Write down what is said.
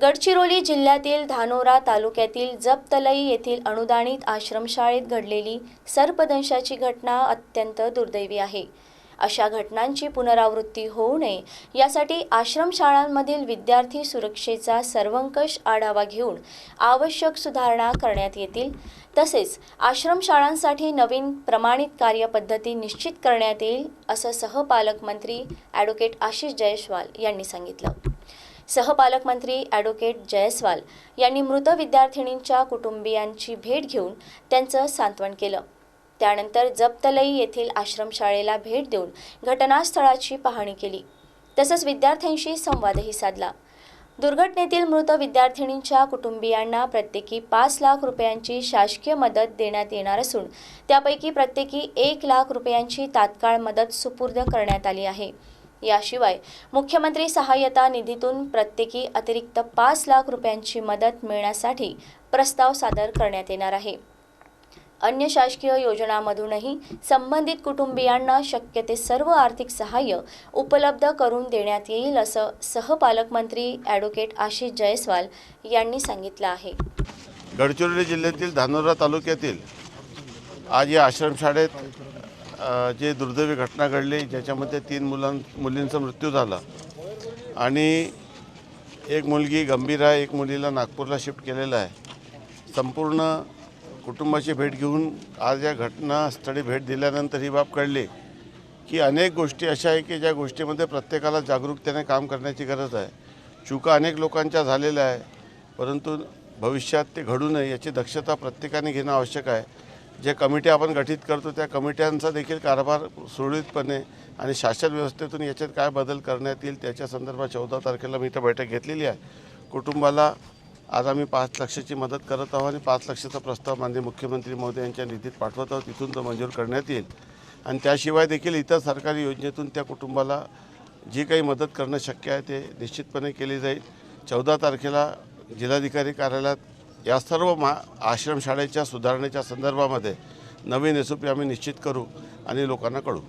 गडचिरोली जिल्ह्यातील धानोरा तालुक्यातील जपतलई येथील अनुदानित आश्रमशाळेत घडलेली सर्पदंशाची घटना अत्यंत दुर्दैवी आहे। अशा घटनांची पुनरावृत्ती होऊ नये यासाठी आश्रमशाळांमधील विद्यार्थी सुरक्षेचा सर्वंकष आढावा घेऊन आवश्यक सुधारणा करण्यात येतील। तसेच आश्रमशाळांसाठी नवीन प्रमाणित कार्यपद्धती निश्चित करण्यात येईल असं सहपालकमंत्री ॲडव्होकेट आशिष जयस्वाल यांनी सांगितलं। सहपालकमंत्री ॲडव्होकेट जयस्वाल यांनी मृत विद्यार्थिनींच्या कुटुंबियांची भेट घेऊन त्यांचं सांत्वन केलं। त्यानंतर जपतलई येथील आश्रमशाळेला भेट देऊन घटनास्थळाची पाहणी केली। तसंच विद्यार्थ्यांशी संवादही साधला। दुर्घटनेतील मृत विद्यार्थिनींच्या कुटुंबियांना प्रत्येकी 5 लाख रुपयांची शासकीय मदत देण्यात येणार असून त्यापैकी प्रत्येकी 1 लाख रुपयांची तात्काळ मदत सुपूर्द करण्यात आली आहे। याशिवाय मुख्यमंत्री सहाय्यता निधीतून प्रत्येकी अतिरिक्त 5 लाख रुपयांची मदत मिळण्यासाठी प्रस्ताव सादर करण्यात येणार आहे। अन्य शासकीय योजनांमधूनही संबंधित कुटुंबियांना शक्य ते सर्व आर्थिक सहाय्य उपलब्ध करून देण्यात येईल असं सहपालकमंत्री ॲडव्होकेट आशिष जयस्वाल यांनी सांगितलं आहे। गडचिरोली जिल्ह्यातील धानोरा तालुक्यातील आज या आश्रमशाळेत जे दुर्दैवी घटना घडली, ज्याच्यामध्ये 3 मुलींचा मृत्यू झाला आणि एक मुलगी गंभीर आहे, एक मुलीला नागपूरला शिफ्ट केलेलं आहे। संपूर्ण कुटुंबाची भेट घेऊन आज या घटनास्थळी भेट दिल्यानंतर ही बाब कळली की अनेक गोष्टी अशा आहे की ज्या गोष्टीमध्ये प्रत्येकाला जागरूकतेने काम करण्याची गरज आहे। चुका अनेक लोकांच्या झालेल्या आहे, परंतु भविष्यात ते घडू नये याची दक्षता प्रत्येकाने घेणं आवश्यक आहे। जे कमिटी आपण गठीत करतो त्या कमिट्यांचा देखील कारभार सुरळीतपणे आणि शासन व्यवस्थेतून याच्यात काय बदल करण्यात येईल त्याच्या संदर्भात 14 तारखेला मी इथं बैठक घेतलेली आहे। कुटुंबाला आज आम्ही 5 लाखाची मदत करत आहोत आणि 5 लाखाचा प्रस्ताव माननीय मुख्यमंत्री महोदय यांच्या निधीत पाठवत आहोत। तिथून तो मंजूर करण्यात येईल आणि त्याशिवाय देखील इतर सरकारी योजनेतून त्या कुटुंबाला जी काही मदत करणं शक्य आहे ते निश्चितपणे केली जाईल। 14 तारखेला जिल्हाधिकारी कार्यालयात या सर्व आश्रमशाळेच्या सुधारणेच्या संदर्भामध्ये नवीन SOP आम्ही निश्चित करू आणि लोकांना कळवू।